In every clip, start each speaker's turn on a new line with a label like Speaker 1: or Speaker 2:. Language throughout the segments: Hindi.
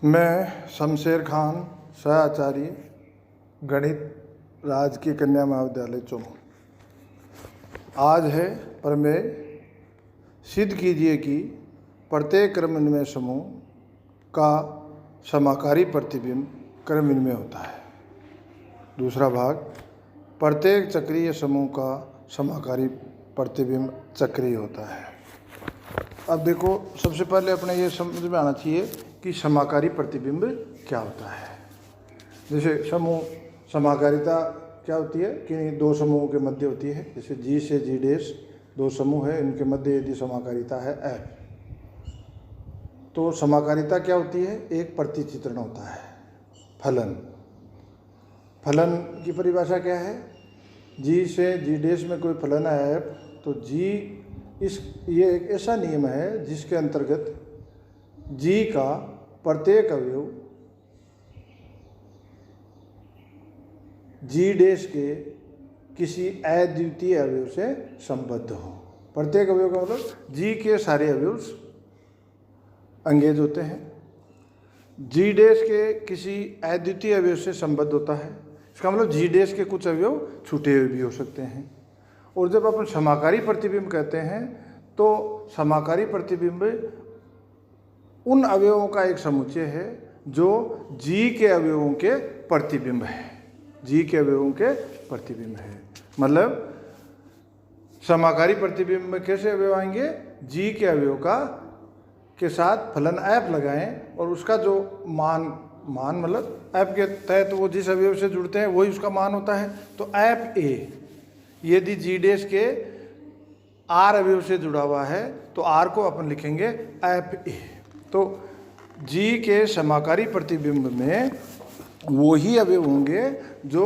Speaker 1: मैं शमशेर खान सहआचार्य गणित राजकीय कन्या महाविद्यालय चुमू। आज है प्रमेय सिद्ध कीजिए कि प्रत्येक क्रमविनिमय समूह का समाकारी प्रतिबिंब क्रमविनिमय होता है। दूसरा भाग, प्रत्येक चक्रीय समूह का समाकारी प्रतिबिंब चक्रीय होता है। अब देखो, सबसे पहले अपने ये समझ में आना चाहिए कि समाकारी प्रतिबिंब क्या होता है। जैसे समूह समाकारिता क्या होती है कि दो समूहों के मध्य होती है। जैसे जी से जी डैश दो समूह है, इनके मध्य यदि समाकारिता है एफ, तो समाकारिता क्या होती है? एक प्रतिचित्रण होता है, फलन। फलन की परिभाषा क्या है? जी से जी डैश में कोई फलन है एफ, तो जी ये एक ऐसा नियम है जिसके अंतर्गत जी का प्रत्येक अवयव जी डैश के किसी अद्वितीय अवयव से संबद्ध हो। प्रत्येक अवयव का मतलब जी के सारे अवयव अंगेज होते हैं, जी डैश के किसी अद्वितीय अवयव से संबद्ध होता है। इसका मतलब जी डैश के कुछ अवयव छूटे हुए भी हो सकते हैं। और जब अपन समाकारी प्रतिबिंब कहते हैं तो समाकारी प्रतिबिंब उन अवयवों का एक समुच्चय है जो जी के अवयवों के प्रतिबिंब है। जी के अवयवों के प्रतिबिंब है, मतलब समाकारी प्रतिबिंब में कैसे अवयव आएंगे? जी के अवयव के साथ फलन एफ लगाएं और उसका जो मान मतलब एफ के तहत वो जिस अवयव से जुड़ते हैं वही उसका मान होता है। तो एफ ए यदि जी डैश के आर अवयव से जुड़ा हुआ है तो आर को अपन लिखेंगे एफ ए। तो जी के समाकारी प्रतिबिंब में वो ही अवयव होंगे जो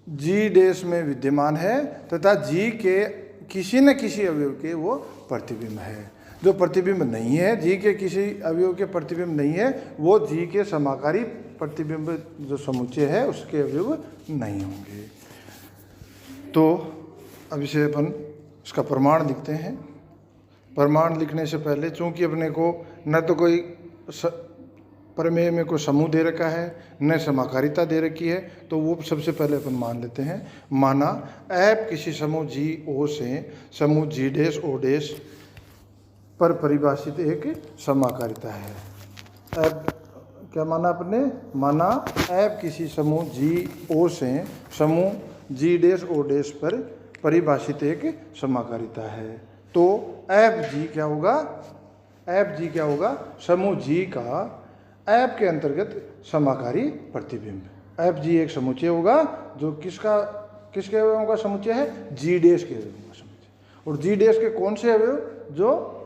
Speaker 1: जी डैश में विद्यमान है तथा जी के किसी न किसी अवयव के वो प्रतिबिंब है। जो प्रतिबिंब नहीं है, जी के किसी अवयव के प्रतिबिंब नहीं है, वो जी के समाकारी प्रतिबिंब जो समुच्चय है उसके अवयव नहीं होंगे। तो अब इसे अपन इसका प्रमाण लिखते हैं। प्रमाण लिखने से पहले चूंकि अपने को न तो कोई प्रमेय में कोई समूह दे रखा है न समाकारिता दे रखी है, तो वो सबसे पहले अपन मान लेते हैं। माना एफ किसी समूह जी ओ से समूह जी डैश ओ डैश पर परिभाषित एक समाकारिता है। एफ क्या माना अपने? माना एफ किसी समूह जी ओ से समूह जी डैश ओ डैश पर परिभाषित एक समाकारिता है। तो एफ जी क्या होगा? एफ जी क्या होगा? समूह जी का एफ के अंतर्गत समाकारी प्रतिबिंब। एफ जी एक समुच्चय होगा जो किसके अवयवों का समुच्चय है? जी डैश के अवयवों का समुच्चय। और जी डैश के कौन से अवयव? जो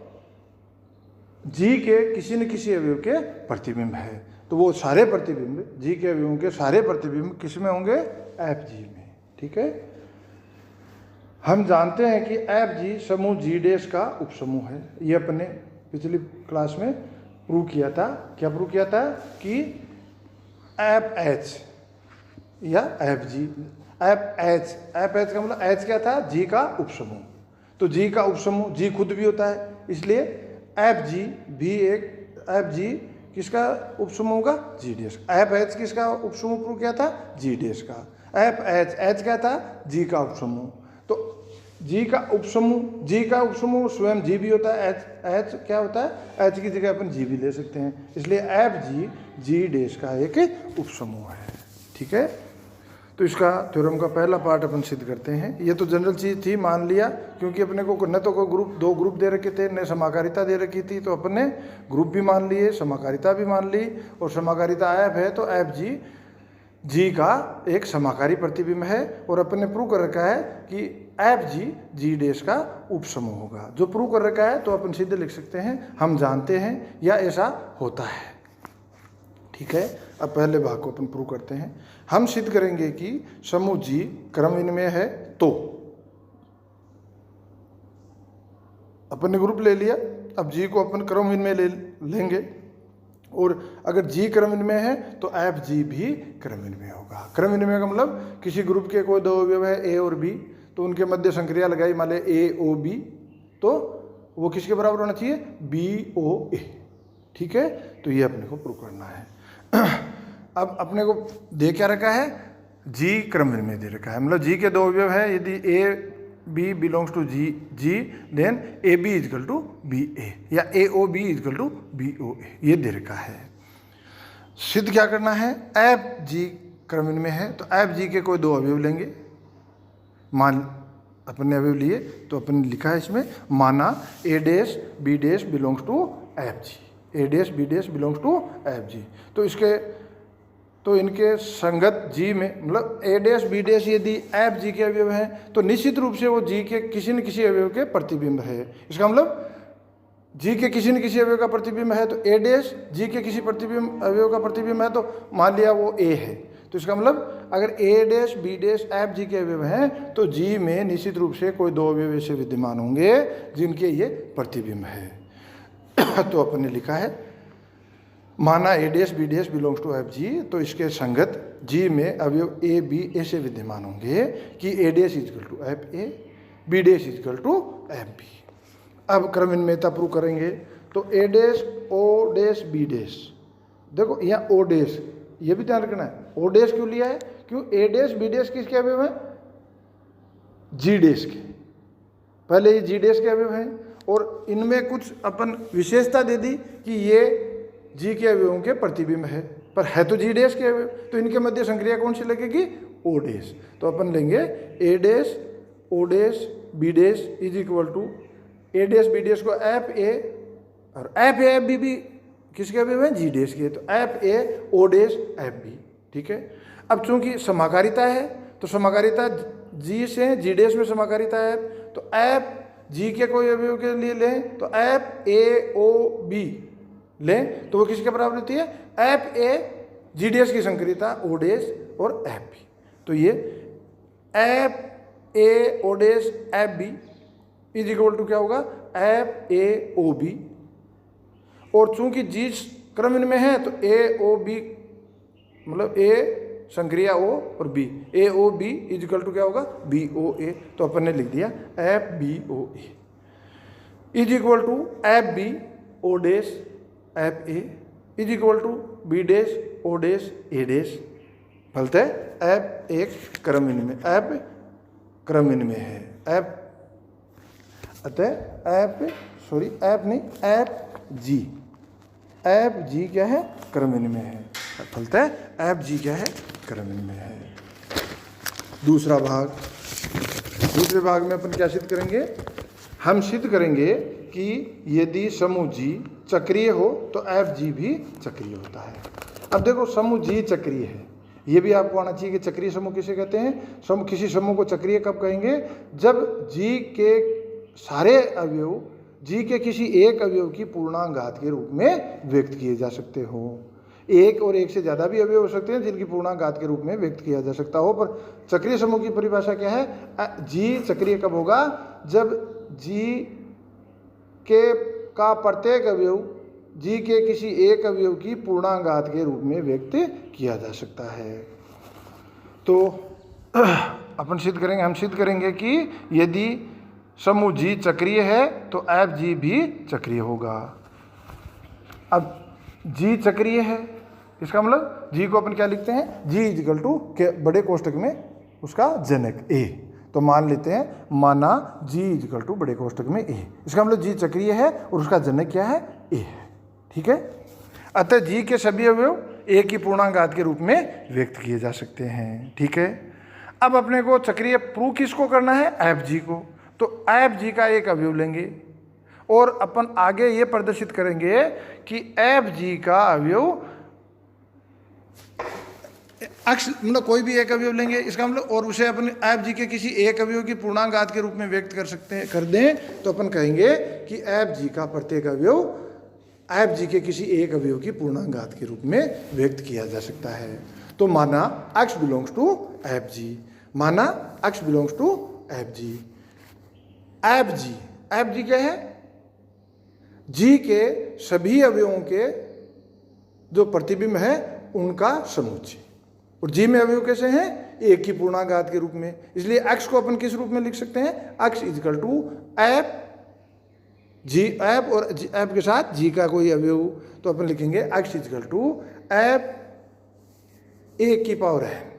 Speaker 1: जी के किसी न किसी अवयव के प्रतिबिंब है। तो वो सारे प्रतिबिंब, जी के अवयवों के सारे प्रतिबिंब किस में होंगे? एफ जी में। ठीक है। हम जानते हैं कि एफ जी समूह जी डैश का उपसमूह है। ये अपने पिछली क्लास में प्रूव किया था। क्या प्रूव किया था? कि एफ एच या एफ जी, एफ एच का मतलब एच क्या था? जी का उपसमूह। तो जी का उपसमूह जी खुद भी होता है, इसलिए एफ जी भी एक, एफ जी किसका उपसमूह होगा? जी डैश। एफ एच किसका उपसमूह प्रूव किया था? जी डैश का। एफ एच क्या था? जी का उपसमूह। तो जी का उपसमूह स्वयं जी भी होता है। एच क्या होता है? एच की जगह अपन जी भी ले सकते हैं, इसलिए एफ जी जी डैश का एक उपसमूह है। ठीक है। तो इसका थ्योरम का पहला पार्ट अपन सिद्ध करते हैं। ये तो जनरल चीज़ थी, मान लिया, क्योंकि अपने को न तो कोई दो ग्रुप दे रखे थे न समाकारिता दे रखी थी, तो अपने ग्रुप भी मान लिए, समाकारिता भी मान ली। और समाकारिता एफ है तो एफ जी जी का एक समाकारी प्रतिबिंब है। और अपन ने प्रूव कर रखा है कि एफ जी जी डैश का उपसमूह होगा। जो प्रूव कर रखा है तो अपन सीधे लिख सकते हैं, हम जानते हैं या ऐसा होता है। ठीक है। अब पहले भाग को अपन प्रूव करते हैं। हम सिद्ध करेंगे कि समूह जी क्रमविनिमय है। तो अपन ने ग्रुप ले लिया, अब जी को अपन क्रमविनिमय लेंगे। और अगर जी क्रमविनिमय है तो एफ जी भी क्रमविनिमय होगा। क्रमविनिमय का मतलब किसी ग्रुप के कोई दो अवयव है ए और बी, तो उनके मध्य संक्रिया लगाई, मान ले ए ओ बी, तो वो किसके बराबर होना चाहिए? बी ओ ए। ठीक है, तो ये अपने को प्रूव करना है। अब अपने को दे क्या रखा है, जी क्रम में दे रखा है, मतलब जी के दो अवयव है, यदि A B belongs to G G then A B is equal to B A या A O B is equal to B O A, ये दे रखा है। सिद्ध क्या करना है, एफ जी क्रम में है तो एफ जी के कोई दो अवयव लेंगे, मान अपन ने अवयव लिए तो अपन ने लिखा है इसमें, माना A dash B dash belongs to F G, A dash B dash belongs to F G, तो इनके संगत जी में, मतलब ए डैश बी डैश यदि एफ जी के अवयव हैं तो निश्चित रूप से वो जी के किसी न किसी अवयव के प्रतिबिंब है। इसका मतलब जी के किसी न किसी अवयव का प्रतिबिंब है तो ए डैश जी के किसी अवयव का प्रतिबिंब है, तो मान लिया वो ए है, तो इसका मतलब अगर A dash B dash F G के अवयव हैं तो जी में निश्चित रूप से कोई दो अवयव ऐसे विद्यमान होंगे जिनके ये प्रतिबिंब है। तो अपन ने लिखा है माना A dash B dash belongs to F G, तो इसके संगत जी में अवयव ए बी ऐसे विद्यमान होंगे कि A dash is equal to F A, B dash is equal to F B. अब क्रमनिर्णयता प्रूव करेंगे तो A dash O dash B dash, देखो यहाँ ओ डैश, ये भी ध्यान रखना है, ओ डैश क्यों लिया है, क्यों ए डैश बी डैश किसके अवयव है, जी डैश के, पहले ये जी डैश के अवयव हैं और इनमें कुछ अपन विशेषता दे दी कि ये जी के अवयवों के प्रतिबिंब है, पर है तो जी डैश के अवयव, तो इनके मध्य संक्रिया कौन सी लगेगी, ओ डैश, तो अपन लेंगे A dash O dash B dash is equal to A dash B dash को एफ ए और एफ ए एफ बी भी किसके अवयव हैं, जी डैश के, तो एफ ए ओ डैश एफ बी, ठीक है। अब चूंकि समाकारिता है तो समाकारिता जी से जी डैश में समाकारिता है, तो एफ जी के कोई अवयव के लिए लें तो एफ ए ओ बी लें तो वो किसके बराबर होती है, एफ ए जी डैश की संक्रियता ओ डैश और एफ बी, तो ये f A O dash f b is equal to क्या होगा, एफ ए ओ बी, और चूंकि जी क्रम में है तो ए ओ बी मतलब ए संक्रिया ओ और b, a O b is equal to क्या होगा, बी ओ ए, तो अपन ने लिख दिया f b O a is equal to F b o dash f A is equal to b dash O dash a dash, फलतः एफ एक क्रमण में, एफ क्रमण में है, एफ अतः एफ नहीं एफ जी क्या है, क्रमण में है, फलतः एफ जी क्या है, क्रमण में है। दूसरे भाग में अपन क्या सिद्ध करेंगे, हम सिद्ध करेंगे कि यदि समूह जी चक्रीय हो तो एफ जी भी चक्रीय होता है। अब देखो समूह जी चक्रीय है, ये भी आपको आना चाहिए कि चक्रीय समूह किसे कहते हैं, किसी समूह को चक्रीय कब कहेंगे, जब जी के सारे अवयव जी के किसी एक अवयव की पूर्णांगात के रूप में व्यक्त किए जा सकते हो। एक और एक से ज़्यादा भी अवयव हो सकते हैं जिनकी पूर्णांगात के रूप में व्यक्त किया जा सकता हो, पर चक्रीय समूह की परिभाषा क्या है, जी चक्रीय कब होगा, जब जी के का प्रत्येक अवयव जी के किसी एक अवयव की पूर्णांगात के रूप में व्यक्त किया जा सकता है। तो अपन हम सिद्ध करेंगे कि यदि समूह जी चक्रीय है तो एफ जी भी चक्रीय होगा। अब जी चक्रीय है, इसका मतलब जी को अपन क्या लिखते हैं, जी इजिकल टू के बड़े कोष्टक में उसका जनक ए, तो मान लेते हैं माना जी इजिकल टू बड़े कोष्टक में ए, इसका मतलब जी चक्रीय है और उसका जनक क्या है, ए है, ठीक है। अतः जी के सभी अवयव ए की पूर्णांगात के रूप में व्यक्त किए जा सकते हैं, ठीक है। अब अपने को चक्रीय प्रूव किसको करना है, एफ जी को, तो एफ जी का एक अवयव लेंगे और अपन आगे ये प्रदर्शित करेंगे कि एफ जी का अवयव अक्ष मतलब कोई भी एक अवयव लेंगे, इसका मतलब और उसे अपन एफ जी के किसी एक अवयव की पूर्णांगात के रूप में व्यक्त कर दें तो अपन कहेंगे कि एफ जी का प्रत्येक अवयव एफ जी के किसी एक अवयव की पूर्णांगात के रूप में व्यक्त किया जा सकता है। तो माना x belongs to F g, माना x belongs to F g, f g क्या है, जी के सभी अवयवों के जो प्रतिबिंब है उनका समुच्चय, और जी में अवयव कैसे हैं, एक की पूर्णांगात के रूप में, इसलिए x को अपन किस रूप में लिख सकते हैं, x equal to F g f और जी ऐप के साथ जी का कोई अवयव तो अपन लिखेंगे x is equal to F A की पावर एन।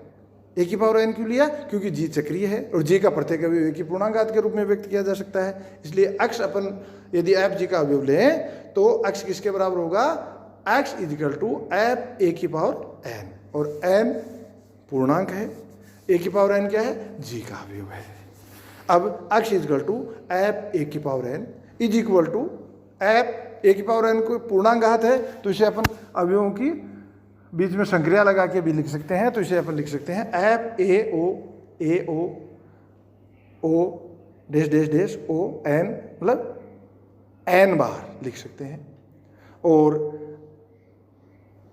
Speaker 1: ए की पावर एन क्यों लिया? क्योंकि जी चक्रीय है और जी का प्रत्येक अवयव ए की पूर्णांक के रूप में व्यक्त किया जा सकता है, इसलिए x अपन यदि ऐप जी का अवयव लें तो x किसके बराबर होगा? x is equal to F A की पावर एन, और n पूर्णांक है, ए की पावर एन क्या है? जी का अवयव है। अब x is equal to F A की power N is equal to F A की पावर एन को पूर्णांक घात है तो इसे अपन अवयवों की बीच में संक्रिया लगा के भी लिख सकते हैं, तो इसे अपन लिख सकते हैं F A O dash dash dash O N, मतलब एन बार लिख सकते हैं। और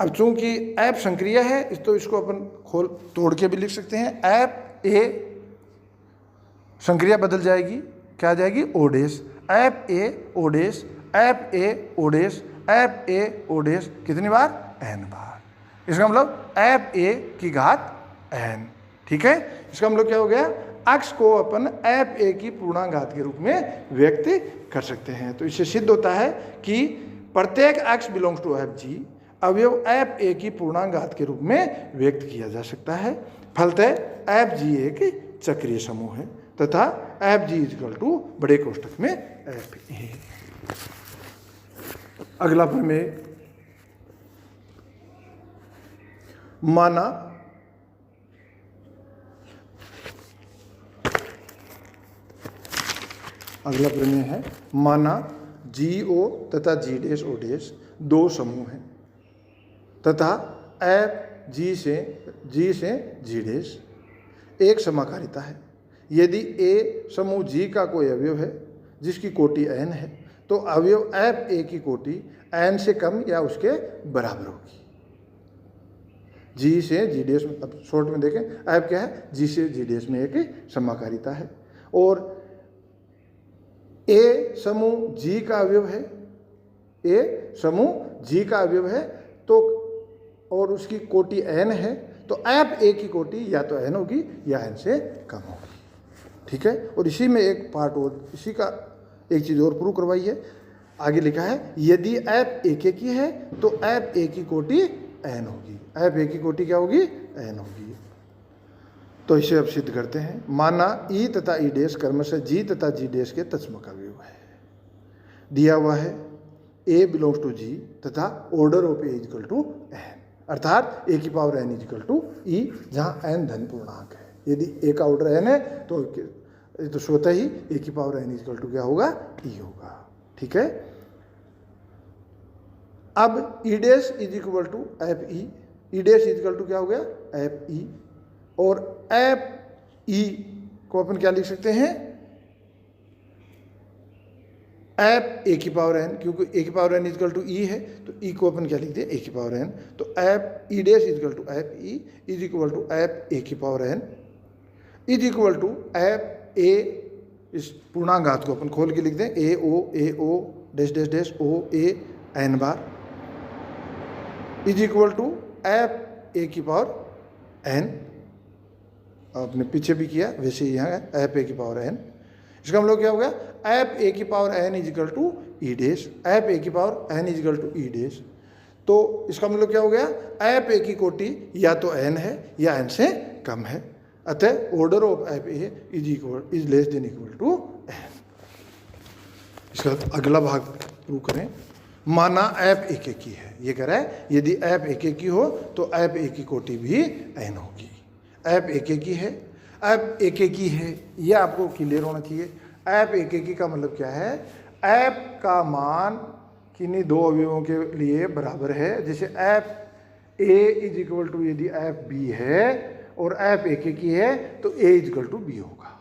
Speaker 1: अब चूंकि ऐप संक्रिया है तो इसको अपन खोल तोड़ के भी लिख सकते हैं। ऐप ए संक्रिया बदल जाएगी, क्या आ जाएगी? O dash, F A O dash, F A O dash, F A O dash, कितनी बार? एन बार। इसका मतलब ऐप ए की घात एन। ठीक है, इसका मतलब क्या हो गया? x को अपन ऐप ए की पूर्णांक घात के रूप में व्यक्त कर सकते हैं। तो इससे सिद्ध होता है कि प्रत्येक x बिलोंग्स टू ऐप जी अवयव ऐप ए की पूर्णांक घात के रूप में व्यक्त किया जा सकता है। फलतः ऐप जी एक चक्रीय समूह है तथा ऐप जी इजकल टू बड़े कोष्ठक में ऐप ए। अगला प्रमेय, माना अगला प्रमेय है, माना जी ओ तथा जी डैश ओ डैश दो समूह हैं तथा ऐप जी से जी डैश एक समाकारिता है। यदि ए समूह जी का कोई अवयव है जिसकी कोटि n है तो अवयव ऐप ए की कोटि n से कम या उसके बराबर होगी। जी से जी डैश में, अब शॉर्ट में देखें, ऐप क्या है? जी से जी डैश में एक समाकारिता है। और ए समूह जी का अवयव है, ए समूह जी का अवयव है तो और उसकी कोटि n है तो ऐप ए की कोटि या तो n होगी या n से कम होगी। ठीक है, और इसी में एक पार्ट और, इसी का एक चीज़ और प्रूव करवाई है। आगे लिखा है यदि ऐप ए के की है तो ऐप ए की कोटि n होगी। ऐप ए की कोटि क्या होगी? n होगी। तो इसे अब सिद्ध करते हैं। माना ई तथा ई डैश क्रमशः जी तथा जी डैश के तत्समक अवयव है। दिया हुआ है ए बिलोंग्स टू जी तथा order of a equal to n, अर्थात ए की power n equal to e, जहाँ एन धन पूर्णांक है। यदि ए का ऑर्डर एन है तो स्वतः ही ए की पावर एन इजकल टू क्या होगा? ई होगा। ठीक है, अब e dash is equal to app e, e dash is equal to क्या हो गया? ऐप ई, और ऐप ई को अपन क्या लिख सकते हैं? ऐप ए की पावर एन, क्योंकि ए की पावर एन इजकल टू ई है तो ई को अपन क्या लिख दिया? ए की पावर एन। तो F E dash is equal to app E is equal to F A की power N is equal to F A, इस पूर्णांक घात को अपन खोल के लिख दें, A O dash dash dash O A N बार is equal to F A की पावर एन। आपने पीछे भी किया वैसे ही यहाँ है, ऐप ए की पावर एन। इसका मतलब क्या हो गया? ऐप ए की power N is equal to E dash, F A की power N is equal to E dash. तो इसका मतलब क्या हो गया? ऐप ए की कोटि या तो एन है या एन से कम है, अतः order of app A is less than equal to n. इसका अगला भाग प्रूव करें। माना ऐप ए के की है, ये कह रहा है यदि ऐप ए के की हो तो ऐप ए की कोटि भी एन होगी। ऐप ए के की है, ऐप ए के की है, यह आपको क्लियर होना चाहिए। ऐप ए के की का मतलब क्या है? ऐप का मान किन्हीं दो अवयवों के लिए बराबर है। जैसे f A is equal to यदि ऐप बी है और ऐप ए के की है तो a is equal to b होगा।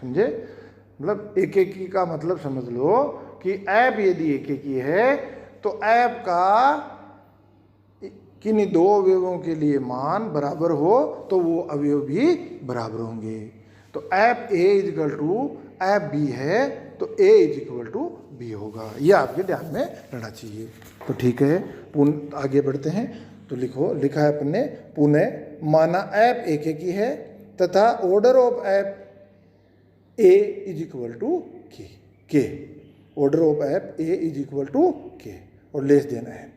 Speaker 1: समझे? मतलब ए के की का मतलब समझ लो कि ऐप यदि ए के की है तो ऐप का किन्हीं दो अवयवों के लिए मान बराबर हो तो वो अवयव भी बराबर होंगे। तो f A is equal to f b है तो a is equal to b होगा। ये आपके ध्यान में रहना चाहिए। तो ठीक है, आगे बढ़ते हैं। तो लिखा है अपन ने पुनः माना ऐप ए के की है तथा order of app A is equal to K. Order of F A is equal to K और लेस देन एन।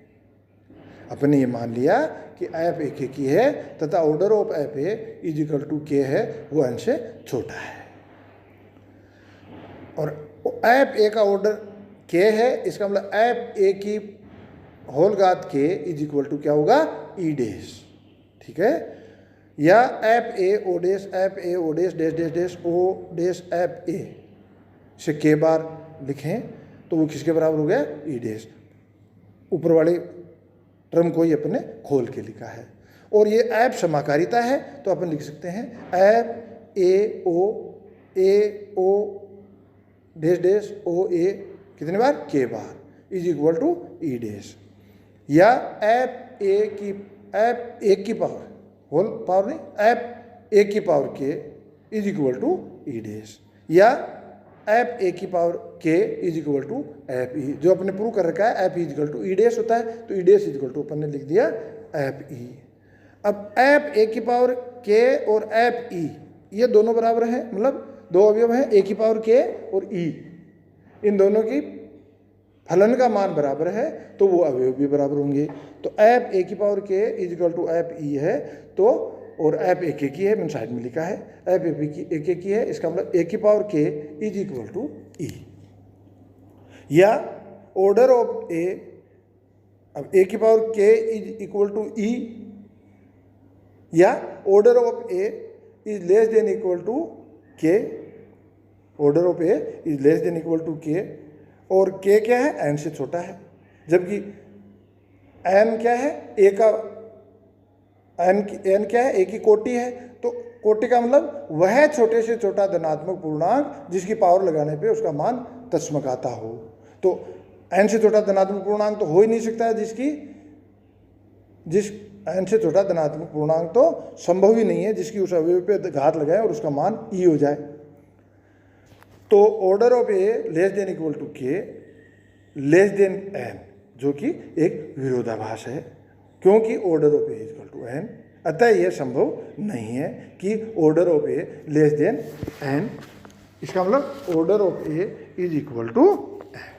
Speaker 1: अपने ये मान लिया कि एफ ए के की है तथा order of F A is equal to k है, वो एन से छोटा है। और एफ ए का ऑर्डर के है, इसका मतलब एफ ए की होल घात के इज इक्वल टू क्या होगा, ई डैश। ठीक है, या F A O dash dash dash dash O dash f a से के बार लिखें तो वो किसके बराबर हो गया, ई डैश। ऊपर वाले टर्म को ही अपने खोल के लिखा है। और ये एफ समाकारिता है तो अपन लिख सकते हैं F A O dash dash O A कितने बार, के बार is equal to E dash. या एफ ए की पावर होल पावर नहीं, एफ ए की पावर के is equal to E dash, या एफ ए की पावर के is equal to F E. जो अपने प्रूव कर रखा है F is equal to E dash होता है, तो E dash is equal to अपन ने लिख दिया एफ ई। अब एफ ए की पावर के और एफ ई ये दोनों बराबर हैं, मतलब दो अवयव हैं, ए की पावर के और ई, इन दोनों की फलन का मान बराबर है तो वो अवयव भी बराबर होंगे। तो एफ ए की पावर के is equal to F e है, तो और एफ ए के की है, मैंने साइड में लिखा है एफ ए के की है, इसका मतलब ए की पावर के इज इक्वल टू ई। या ऑर्डर ऑफ ए, अब ए की पावर के इज इक्वल टू ई, या order of A is less than equal to K, order of A is less than equal to K, और के क्या है, एन से छोटा है, जबकि एन क्या है, ए का एन क्या है, ए की कोटि है, तो कोटि का मतलब वह छोटे से छोटा धनात्मक पूर्णांक जिसकी पावर लगाने पे उसका मान तत्समक आता हो। तो एन से छोटा धनात्मक पूर्णांक तो हो ही नहीं सकता है, जिस एन से छोटा धनात्मक पूर्णांक तो संभव ही नहीं है जिसकी उस अवयव पे घात लगाए और उसका मान ई हो जाए। तो order of a less than equal to k less than n, जो कि एक विरोधाभास है, क्योंकि order of a equal to n, अतः यह संभव नहीं है कि order of a less than n. इसका मतलब order of A is equal to n.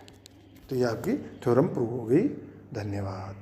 Speaker 1: तो ये आपकी थ्योरम प्रूव हो गई। धन्यवाद।